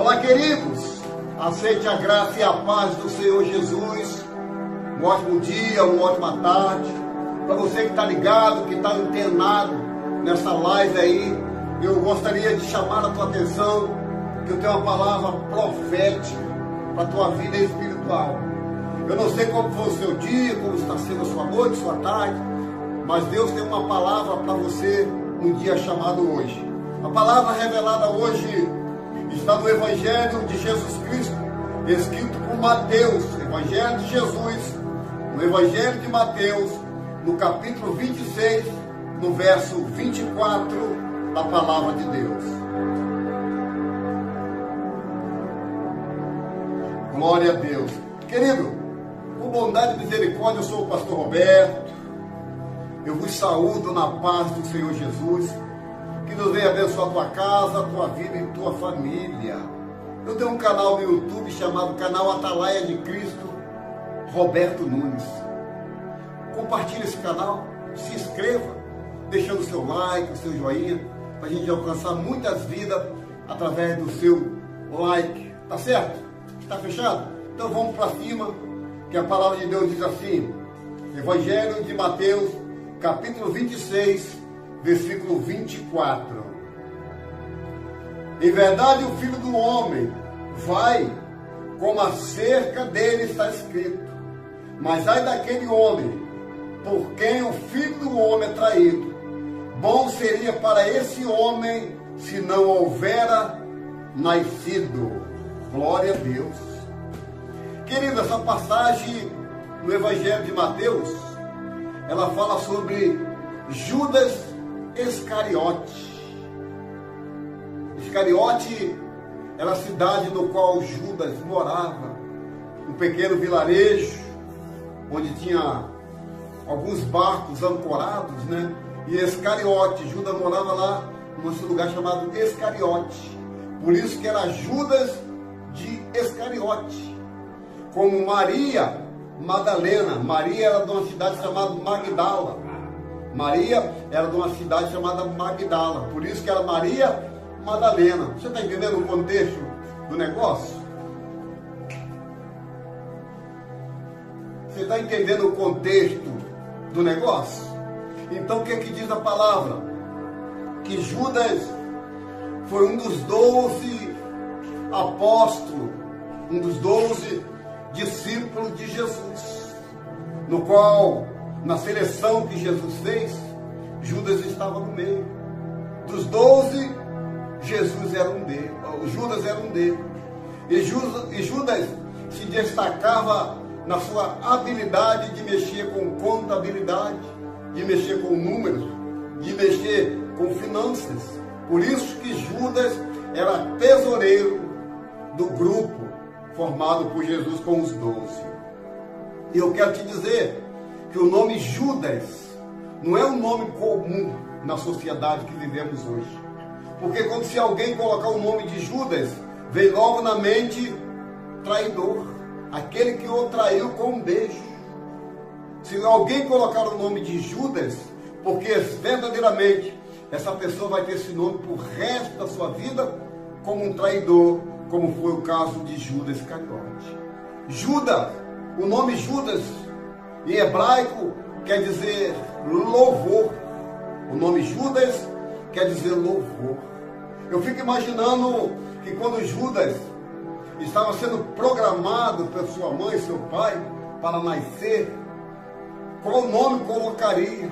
Olá, queridos, aceite a graça e a paz do Senhor Jesus. Um ótimo dia, uma ótima tarde. Para você que está ligado, que está antenado nessa live aí, eu gostaria de chamar a tua atenção, que eu tenho uma palavra profética para a tua vida espiritual. Eu não sei como foi o seu dia, como está sendo a sua noite, sua tarde, mas Deus tem uma palavra para você no dia chamado hoje. A palavra revelada hoje está no Evangelho de Jesus Cristo, escrito por Mateus, Evangelho de Jesus, no Evangelho de Mateus, no capítulo 26, no verso 24 da palavra de Deus. Glória a Deus. Querido, com bondade e misericórdia, eu sou o pastor Roberto. Eu vos saúdo na paz do Senhor Jesus. Que Deus venha abençoar a tua casa, a tua vida e tua família. Eu tenho um canal no YouTube chamado Canal Atalaia de Cristo, Roberto Nunes. Compartilhe esse canal, se inscreva, deixando o seu like, o seu joinha, para a gente alcançar muitas vidas através do seu like. Tá certo? Tá fechado? Então vamos para cima, que a palavra de Deus diz assim, Evangelho de Mateus, capítulo 26, versículo 24. Em verdade, o Filho do Homem vai, como acerca dele está escrito. Mas ai daquele homem, por quem o Filho do Homem é traído. Bom seria para esse homem, se não houvera nascido. Glória a Deus. Querido, essa passagem no Evangelho de Mateus, ela fala sobre Judas Iscariote. Iscariote era a cidade no qual Judas morava, um pequeno vilarejo, onde tinha alguns barcos ancorados, né? E Iscariote, Judas morava lá, num lugar chamado Iscariote. Por isso que era Judas de Iscariote. Como Maria Madalena. Maria era de uma cidade chamada Magdala. Maria era de uma cidade chamada Magdala. Por isso que era Maria Madalena. Você está entendendo o contexto do negócio? Você está entendendo o contexto do negócio? Então o que é que diz a palavra? Que Judas foi um dos 12 apóstolos, um dos 12 discípulos de Jesus, no qual, na seleção que Jesus fez, Judas estava no meio. Dos 12, Jesus era um deles, Judas era um deles. E Judas se destacava na sua habilidade de mexer com contabilidade, de mexer com números, de mexer com finanças. Por isso que Judas era tesoureiro do grupo formado por Jesus com os 12. E eu quero te dizer que o nome Judas não é um nome comum na sociedade que vivemos hoje. Porque quando se alguém colocar o nome de Judas, vem logo na mente traidor, aquele que o traiu com um beijo. Se alguém colocar o nome de Judas, porque verdadeiramente essa pessoa vai ter esse nome por resto da sua vida como um traidor, como foi o caso de Judas Iscariote. Judas, o nome Judas em hebraico quer dizer louvor. O nome Judas quer dizer louvor. Eu fico imaginando que quando Judas estava sendo programado por sua mãe e seu pai para nascer, qual nome colocaria?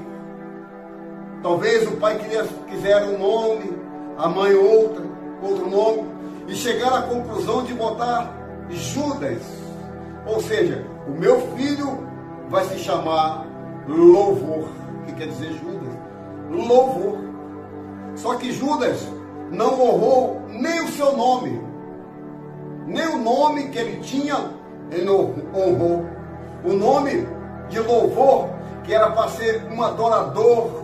Talvez o pai quisera um nome, a mãe outro nome, e chegar à conclusão de botar Judas. Ou seja, o meu filho vai se chamar Louvor, que quer dizer Judas, louvor. Só que Judas não honrou nem o seu nome, nem o nome que ele tinha, ele não honrou. O nome de louvor, que era para ser um adorador,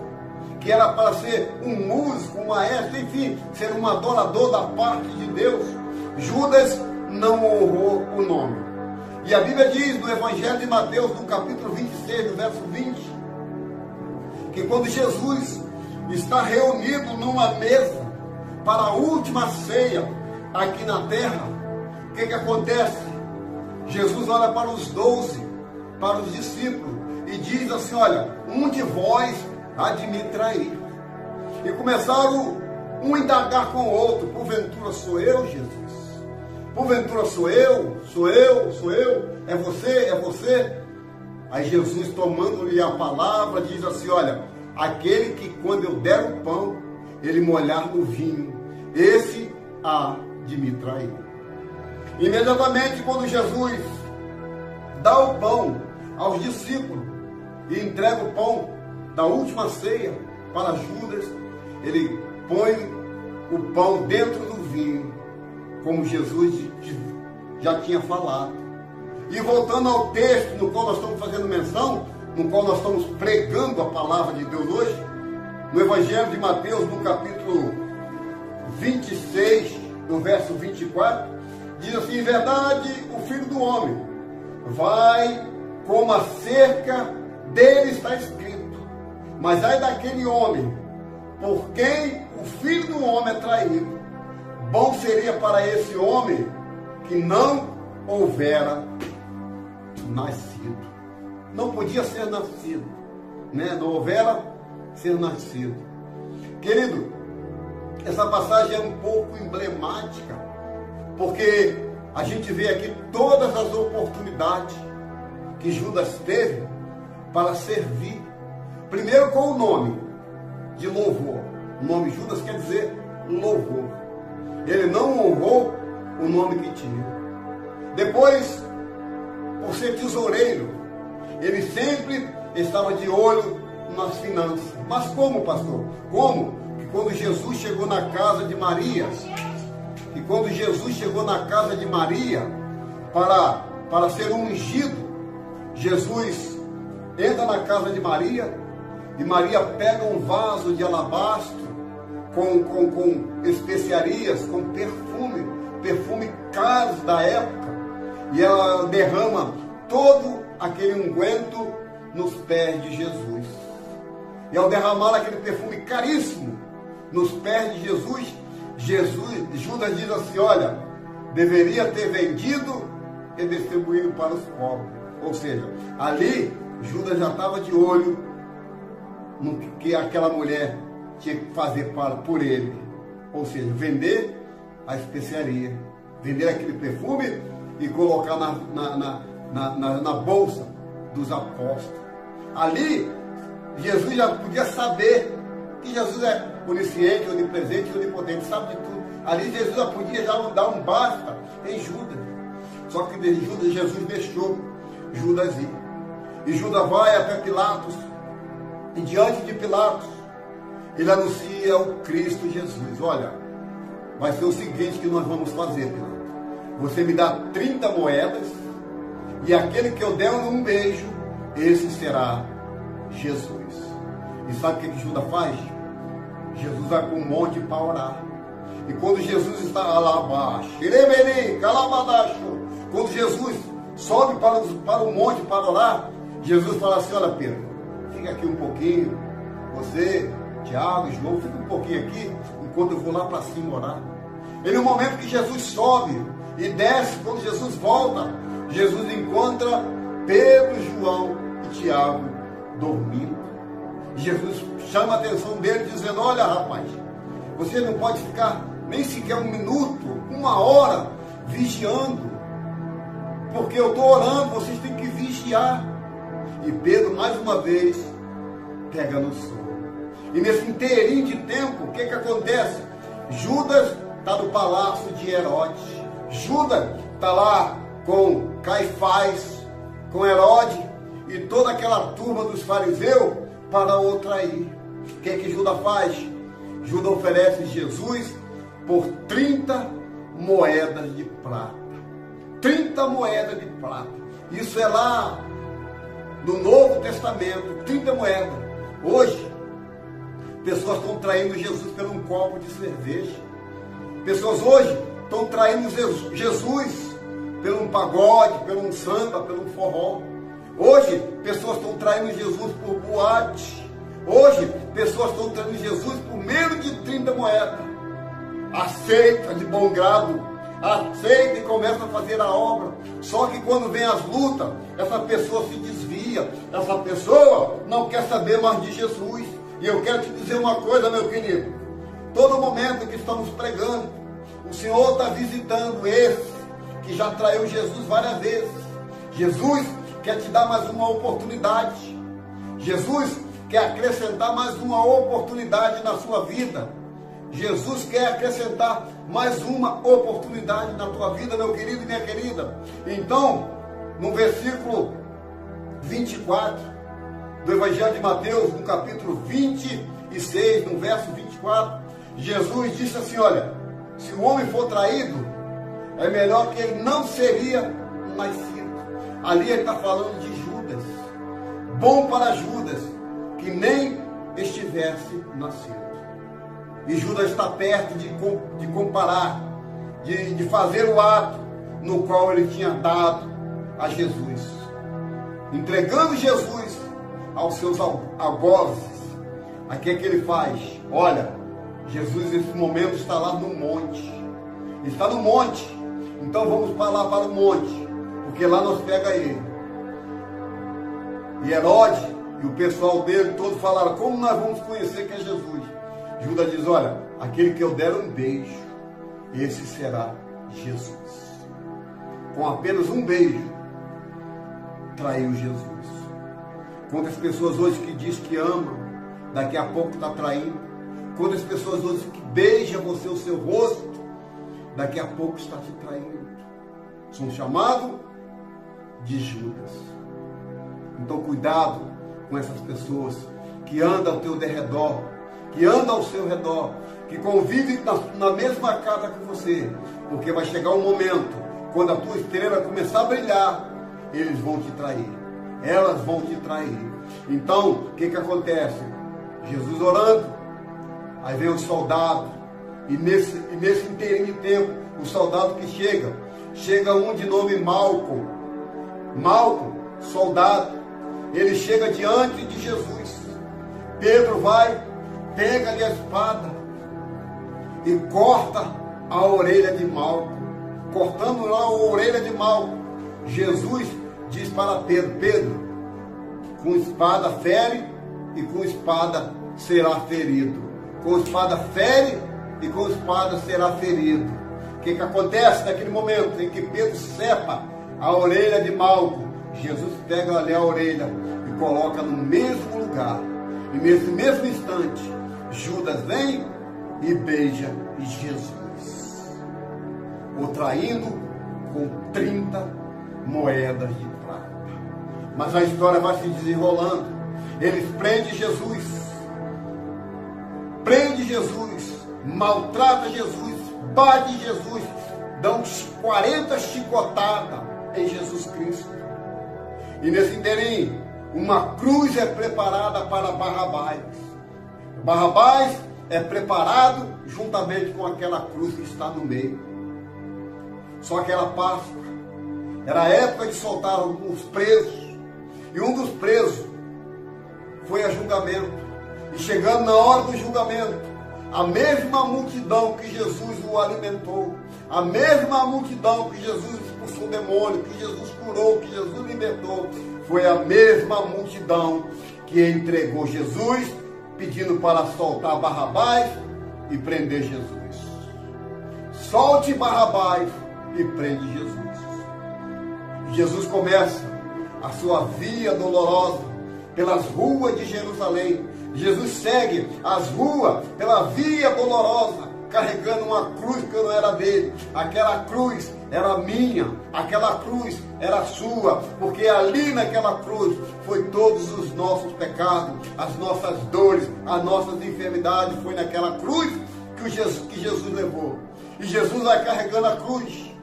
que era para ser um músico, um maestro, enfim, ser um adorador da parte de Deus, Judas não honrou o nome. E a Bíblia diz no Evangelho de Mateus, no capítulo 26, no verso 20, que quando Jesus está reunido numa mesa para a última ceia, aqui na terra, o que acontece? Jesus olha para os 12, para os discípulos, e diz assim: olha, um de vós há de me trair. E começaram um a indagar com o outro: porventura sou eu, Jesus? Porventura sou eu? Sou eu? Sou eu? É você? É você? Aí Jesus, tomando-lhe a palavra, diz assim: olha, aquele que quando eu der o pão, ele molhar no vinho, esse há de me trair. Imediatamente, quando Jesus dá o pão aos discípulos e entrega o pão da última ceia para Judas, ele põe o pão dentro do vinho, como Jesus já tinha falado. E voltando ao texto no qual nós estamos fazendo menção, no qual nós estamos pregando a palavra de Deus hoje, no Evangelho de Mateus, no capítulo 26, no verso 24, diz assim: em verdade, o Filho do Homem vai como a cerca dele está escrito, mas ai daquele homem por quem o Filho do Homem é traído. Bom seria para esse homem que não houvera nascido. Não podia ser nascido, né? Não houvera ser nascido. Querido, essa passagem é um pouco emblemática, porque a gente vê aqui todas as oportunidades que Judas teve para servir. Primeiro com o nome de louvor. O nome Judas quer dizer louvor. Ele não honrou o nome que tinha. Depois, por ser tesoureiro, ele sempre estava de olho nas finanças. Mas como, pastor? Como? Que quando Jesus chegou na casa de Maria, para ser ungido, Jesus entra na casa de Maria, e Maria pega um vaso de alabastro com especiarias, com perfume caros da época, e ela derrama todo aquele unguento nos pés de Jesus. E ao derramar aquele perfume caríssimo nos pés de Jesus, Judas diz assim: olha, deveria ter vendido e distribuído para os pobres. Ou seja, ali Judas já estava de olho no que aquela mulher tinha que fazer por ele. Ou seja, vender a especiaria, vender aquele perfume e colocar na bolsa dos apóstolos. Ali, Jesus já podia saber que Jesus é onisciente, onipresente, onipotente, sabe de tudo. Ali Jesus já podia dar um basta em Judas. Só que Jesus deixou Judas ir. E Judas vai até Pilatos, e diante de Pilatos, ele anuncia o Cristo Jesus. olha, vai ser o seguinte que nós vamos fazer, Pilatos. Você me dá 30 moedas, e aquele que eu der um beijo, esse será Jesus. E sabe o que Judas faz? Jesus vai para um monte para orar. E quando Jesus está lá abaixo, quando Jesus sobe para o monte para orar, Jesus fala assim: olha, Pedro, fica aqui um pouquinho, você, Tiago, João, fica um pouquinho aqui, enquanto eu vou lá para cima orar. E no momento que Jesus sobe e desce, quando Jesus volta, Jesus encontra Pedro, João e Tiago dormindo. Jesus chama a atenção dele, dizendo: olha, rapaz, você não pode ficar nem sequer um minuto, uma hora vigiando, porque eu estou orando, vocês têm que vigiar. E Pedro, mais uma vez, pega no sono. E nesse inteirinho de tempo, o que acontece? Judas está no palácio de Herodes. Judas está lá com Caifás, com Herodes e toda aquela turma dos fariseus para o trair. O que Judas faz? Judas oferece Jesus por 30 moedas de prata. 30 moedas de prata. Isso é lá no Novo Testamento, 30 moedas. Hoje, pessoas estão traindo Jesus por um copo de cerveja. Pessoas hoje estão traindo Jesus por um pagode, por um samba, por um forró. Hoje, pessoas estão traindo Jesus por boate. Hoje, pessoas estão traindo Jesus por menos de 30 moedas. aceita de bom grado, aceita e começa a fazer a obra. Só que quando vem as lutas, essa pessoa se desvia, essa pessoa não quer saber mais de Jesus. E eu quero te dizer uma coisa, meu querido, todo momento que estamos pregando, o Senhor está visitando esse que já traiu Jesus várias vezes. Jesus quer te dar mais uma oportunidade. Jesus quer acrescentar mais uma oportunidade na sua vida. Jesus quer acrescentar mais uma oportunidade na tua vida, meu querido e minha querida. Então, no versículo 24 do Evangelho de Mateus, no capítulo 26, no verso 24, Jesus disse assim, olha, se o homem for traído, é melhor que ele não seria nascido. Ali ele está falando de Judas. Bom para Judas, que nem estivesse nascido. E Judas está perto de comparar, de fazer o ato no qual ele tinha dado a Jesus. Entregando Jesus aos seus algozes. Aqui é que ele faz. Olha, Jesus nesse momento está lá no monte. Está no monte. Então vamos para lá para o monte. Porque lá nós pega ele. E Herodes e o pessoal dele todos falaram, como nós vamos conhecer que é Jesus? Judas diz, olha, aquele que eu der um beijo, esse será Jesus. Com apenas um beijo, traiu Jesus. Quantas pessoas hoje que diz que ama, daqui a pouco está traindo. Quantas pessoas hoje que beijam você o seu rosto, daqui a pouco está te traindo. São chamados de Judas. Então cuidado com essas pessoas que andam ao teu derredor, que andam ao seu redor, que convivem na mesma casa que você, porque vai chegar um momento, quando a tua estrela começar a brilhar, eles vão te trair, elas vão te trair. Então, o que acontece? Jesus orando, aí vem o soldado, e nesse inteirinho de tempo, o soldado que chega um de nome Malco, soldado, ele chega diante de Jesus. Pedro vai, pega-lhe a espada e corta a orelha de Malco. Cortando lá a orelha de Malco, Jesus diz para Pedro, Pedro, com espada fere e com espada será ferido. Com espada fere e com espada será ferido. O que acontece naquele momento em que Pedro cepa a orelha de Malco? Jesus pega ali a orelha e coloca no mesmo lugar. E nesse mesmo instante, Judas vem e beija Jesus, o traindo com 30 moedas de prata. Mas a história vai se desenrolando. Eles prendem Jesus, maltrata Jesus, bate Jesus, dão 40 chicotadas em Jesus Cristo. E nesse inteirinho, uma cruz é preparada para Barrabás. Barrabás é preparado juntamente com aquela cruz que está no meio. Só que era Páscoa. Era a época de soltar os presos. E um dos presos foi a julgamento. E chegando na hora do julgamento, a mesma multidão que Jesus o alimentou, a mesma multidão que Jesus expulsou o demônio, que Jesus curou, que Jesus libertou, foi a mesma multidão que entregou Jesus, pedindo para soltar Barrabás e prender Jesus. Solte Barrabás e prende Jesus. Jesus começa a sua via dolorosa pelas ruas de Jerusalém. Jesus segue as ruas pela via dolorosa, carregando uma cruz que não era dele. Aquela cruz era minha, aquela cruz era sua, porque ali naquela cruz foi todos os nossos pecados, as nossas dores, as nossas enfermidades, foi naquela cruz que Jesus levou. E Jesus vai carregando a cruz.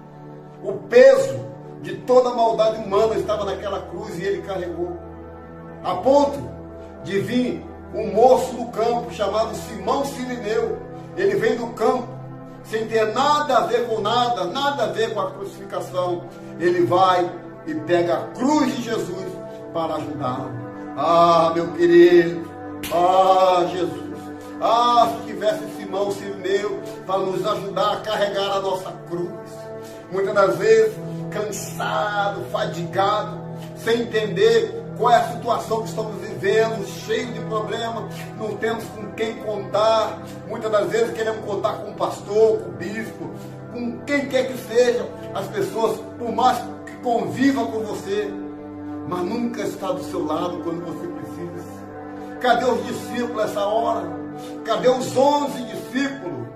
O peso de toda a maldade humana estava naquela cruz e ele carregou. A ponto de vir um moço no campo chamado Simão Sirineu. Ele vem do campo sem ter nada a ver com nada a ver com a crucificação. Ele vai e pega a cruz de Jesus para ajudá-lo. Ah, meu querido, ah, Jesus, Ah, se tivesse Simão Sirineu para nos ajudar a carregar a nossa cruz. Muitas das vezes, cansado, fadigado, sem entender qual é a situação que estamos vivendo, cheio de problemas, não temos com quem contar. Muitas das vezes queremos contar com o pastor, com o bispo, com quem quer que seja. As pessoas, por mais que convivam com você, mas nunca está do seu lado quando você precisa. Cadê os discípulos essa hora? Cadê os 11 discípulos?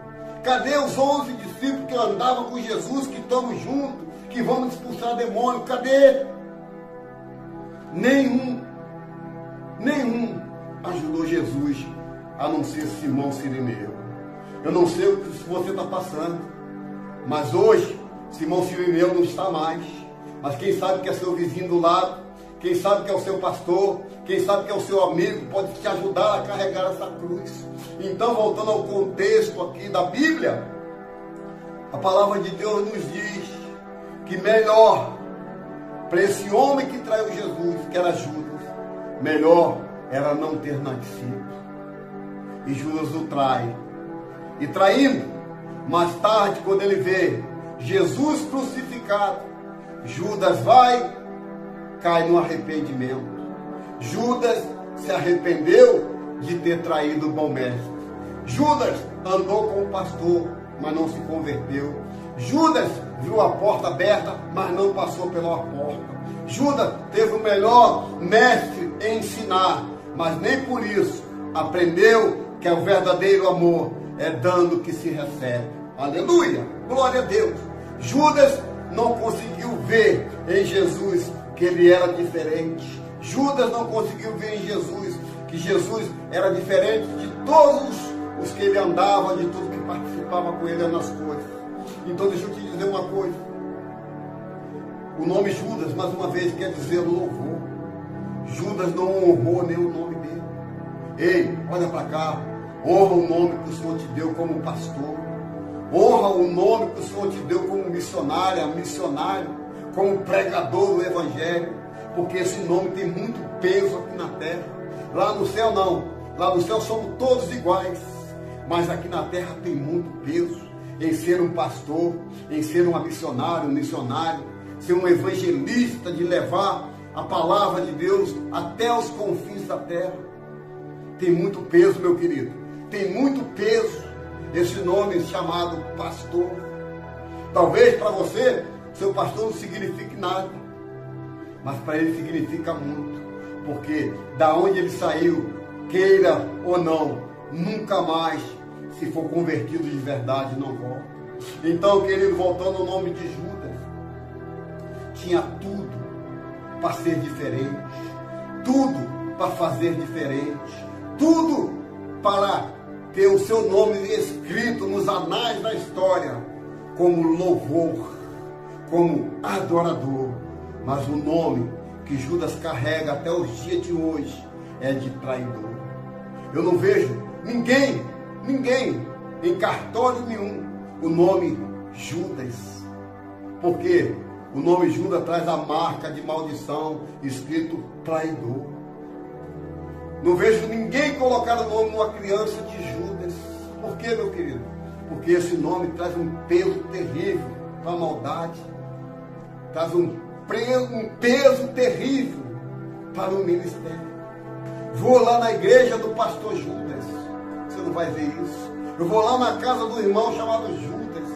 Cadê os 11 discípulos que andavam com Jesus, que estamos juntos, que vamos expulsar demônio? Cadê? Nenhum ajudou Jesus, a não ser Simão Sirineu. Eu não sei o que você está passando, mas hoje Simão Sirineu não está mais. Mas quem sabe que é seu vizinho do lado, quem sabe que é o seu pastor, quem sabe que é o seu amigo, pode te ajudar a carregar essa cruz. Então, voltando ao contexto aqui da Bíblia, a palavra de Deus nos diz que melhor para esse homem que traiu Jesus, que era Judas, melhor era não ter nascido. E Judas o trai. E traindo, mais tarde, quando ele vê Jesus crucificado, Judas vai, cai no arrependimento. Judas se arrependeu de ter traído o bom mestre. Judas andou com o pastor, mas não se converteu. Judas viu a porta aberta, mas não passou pela porta. Judas teve o melhor mestre em ensinar, mas nem por isso aprendeu que o verdadeiro amor é dando que se recebe. Aleluia! Glória a Deus! Judas não conseguiu ver em Jesus que ele era diferente. Judas não conseguiu ver em Jesus que Jesus era diferente de todos os que ele andava, de tudo que participava com ele nas coisas. Então deixa eu te dizer uma coisa. O nome Judas, mais uma vez, quer dizer louvor. Judas não honrou nem o nome dele. Ei, olha para cá. Honra o nome que o Senhor te deu como pastor. Honra o nome que o Senhor te deu como missionário, como pregador do Evangelho. Porque esse nome tem muito peso aqui na terra. Lá no céu não. Lá no céu somos todos iguais. Mas aqui na terra tem muito peso em ser um pastor, em ser um missionário, ser um evangelista, de levar a palavra de Deus até os confins da terra. Tem muito peso, meu querido. Tem muito peso esse nome chamado pastor. Talvez para você, seu pastor não signifique nada, mas para ele significa muito. Porque da onde ele saiu, queira ou não, nunca mais, se for convertido de verdade, não volta. Então, querido, voltando ao nome de Judas, tinha tudo para ser diferente, tudo para fazer diferente, tudo para ter o seu nome escrito nos anais da história, como louvor, como adorador. Mas o nome que Judas carrega até os dias de hoje é de traidor. Eu não vejo ninguém em cartório nenhum o nome Judas, porque o nome Judas traz a marca de maldição escrito traidor. Não vejo ninguém colocar o nome de uma criança de Judas. Por quê, meu querido? Porque esse nome traz um peso terrível para a maldade, traz um peso terrível para o ministério. Vou lá na igreja do pastor Judas, você não vai ver isso. Eu vou lá na casa do irmão chamado Judas.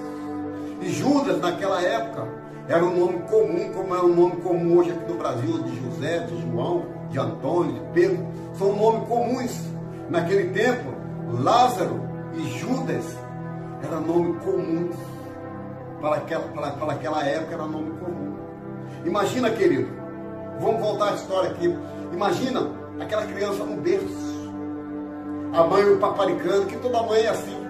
E Judas, naquela época, era um nome comum, como é um nome comum hoje aqui no Brasil, de José, de João, de Antônio, de Pedro. São nomes comuns. Naquele tempo, Lázaro e Judas eram nomes comuns. Para aquela época, era nome comum. Imagina, querido, vamos voltar à história aqui. Imagina aquela criança no berço, a mãe paparicando, que toda mãe é assim,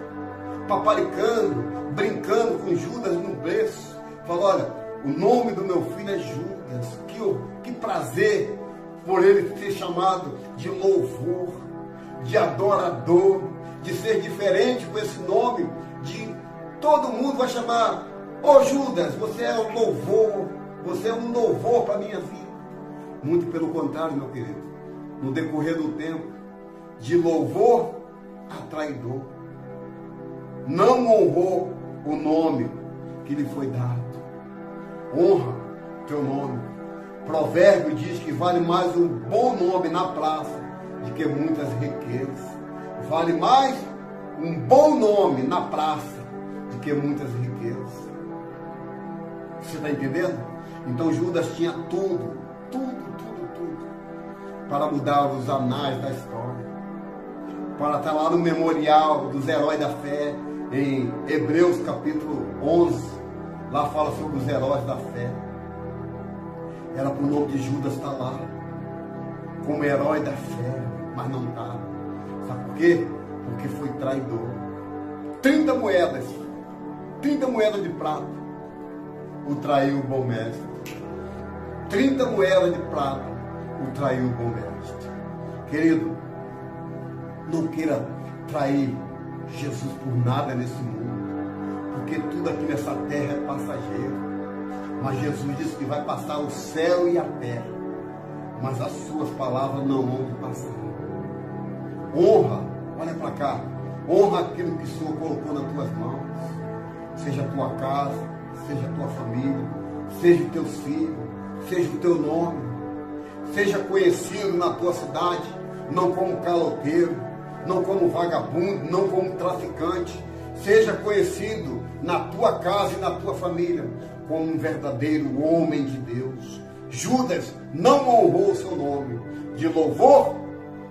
paparicando, brincando com Judas no berço. Falou: olha, o nome do meu filho é Judas. Que prazer por ele ser chamado de louvor, de adorador, de ser diferente com esse nome. Todo mundo vai chamar: ô Judas, você é um louvor, você é um louvor para a minha vida. Muito pelo contrário, meu querido. No decorrer do tempo, de louvor a traidor. Não honrou o nome que lhe foi dado. Honra teu nome. Provérbio diz que vale mais um bom nome na praça do que muitas riquezas. Vale mais um bom nome na praça do que muitas riquezas. Você está entendendo? Então Judas tinha tudo para mudar os anais da história, para estar lá no memorial dos heróis da fé, em Hebreus capítulo 11, lá fala sobre os heróis da fé. Era para o nome de Judas estar lá, como herói da fé, mas não está. Sabe por quê? Porque foi traidor. 30 moedas de prata, o traiu o bom mestre. 30 moedas de prata, o traiu o bom mestre. Querido, não queira trair Jesus por nada nesse mundo, porque tudo aqui nessa terra é passageiro. Mas Jesus disse que vai passar o céu e a terra, mas as suas palavras não vão passar. Honra, olha para cá, honra aquilo que o Senhor colocou nas tuas mãos, seja a tua casa, seja a tua família, seja os teus filhos, seja o teu nome, seja conhecido na tua cidade, não como caloteiro, não como vagabundo, não como traficante, seja conhecido na tua casa e na tua família como um verdadeiro homem de Deus. Judas não honrou o seu nome de louvor,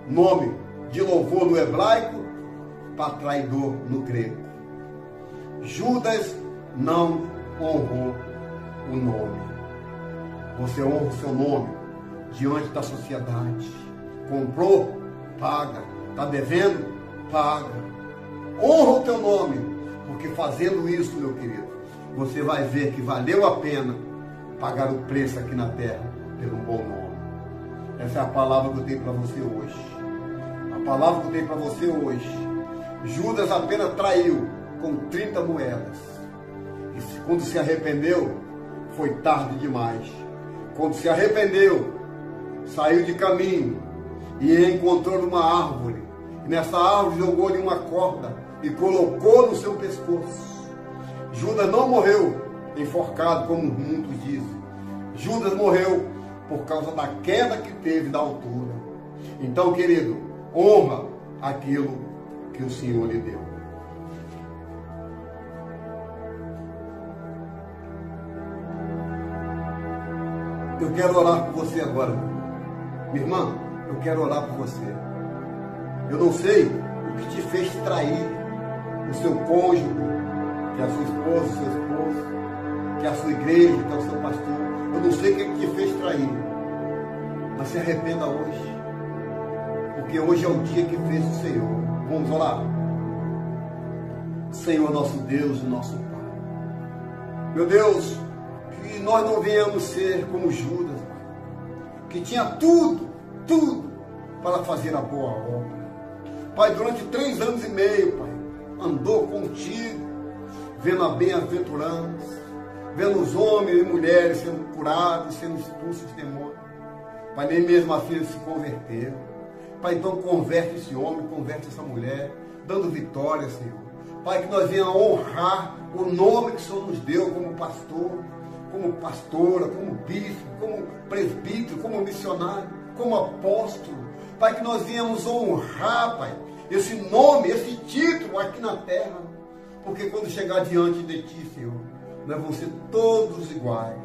nome de louvor no hebraico, para traidor no grego. Judas não honrou o nome. Você honra o seu nome diante da sociedade. Comprou? Paga. Está devendo? Paga. Honra o teu nome, porque fazendo isso, meu querido, você vai ver que valeu a pena pagar o preço aqui na terra pelo bom nome. Essa é a palavra que eu tenho para você hoje. A palavra que eu tenho para você hoje. Judas apenas traiu com 30 moedas. E quando se arrependeu, foi tarde demais. Quando se arrependeu, saiu de caminho e encontrou numa árvore. E nessa árvore jogou-lhe uma corda e colocou no seu pescoço. Judas não morreu enforcado, como muitos dizem. Judas morreu por causa da queda que teve da altura. Então, querido, honra aquilo que o Senhor lhe deu. Eu quero orar por você agora. Minha irmã, eu quero orar por você. Eu não sei o que te fez trair o seu cônjuge, que é a sua esposa, o seu esposo, que é a sua igreja, que é o seu pastor. Eu não sei o que te fez trair. Mas se arrependa hoje. Porque hoje é o dia que fez o Senhor. Vamos orar? Senhor, nosso Deus e nosso Pai. Meu Deus, que nós não venhamos ser como Judas, Pai, que tinha tudo para fazer a boa obra. Pai, durante 3 anos e meio, Pai, andou contigo, vendo a bem-aventurança, vendo os homens e mulheres sendo curados, sendo expulsos de demônio. Pai, nem mesmo a filha se converteu. Pai, então converte esse homem, converte essa mulher, dando vitória, Senhor. Pai, que nós venhamos honrar o nome que o Senhor nos deu como pastor, como pastora, como bispo, como presbítero, como missionário, como apóstolo. Pai, que nós venhamos honrar, Pai, esse nome, esse título aqui na terra. Porque quando chegar diante de Ti, Senhor, nós vamos ser todos iguais.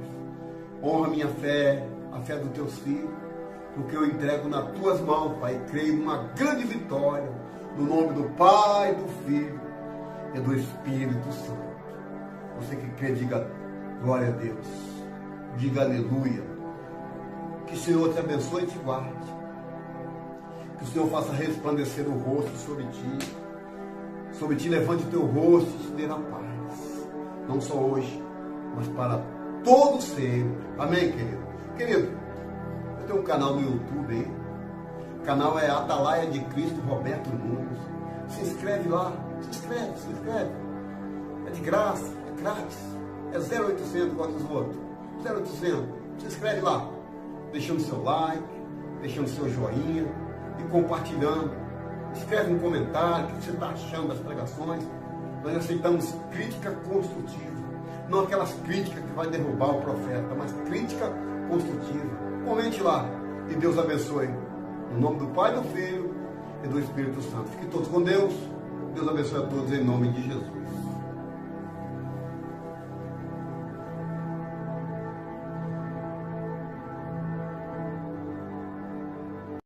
Honra minha fé, a fé dos Teus filhos, porque eu entrego nas Tuas mãos, Pai, e creio numa grande vitória, no nome do Pai, do Filho e do Espírito Santo. Você que crê, diga glória a Deus, diga aleluia. Que o Senhor te abençoe e te guarde. Que o Senhor faça resplandecer o rosto sobre ti levante o teu rosto e te dê a paz. Não só hoje, mas para todo sempre. Amém, querido? Querido, eu tenho um canal no YouTube aí. O canal é Atalaia de Cristo Roberto Nunes. Se inscreve lá. Se inscreve. É de graça, é grátis. É 0800 igual dos outros. 0800. Se inscreve lá. Deixando seu like, deixando seu joinha e compartilhando Escreve no comentário o que você está achando das pregações. Nós aceitamos crítica construtiva. Não aquelas críticas que vai derrubar o profeta, mas crítica construtiva. Comente lá e Deus abençoe. No nome do Pai, do Filho e do Espírito Santo. Fiquem todos com Deus. Deus abençoe a todos em nome de Jesus.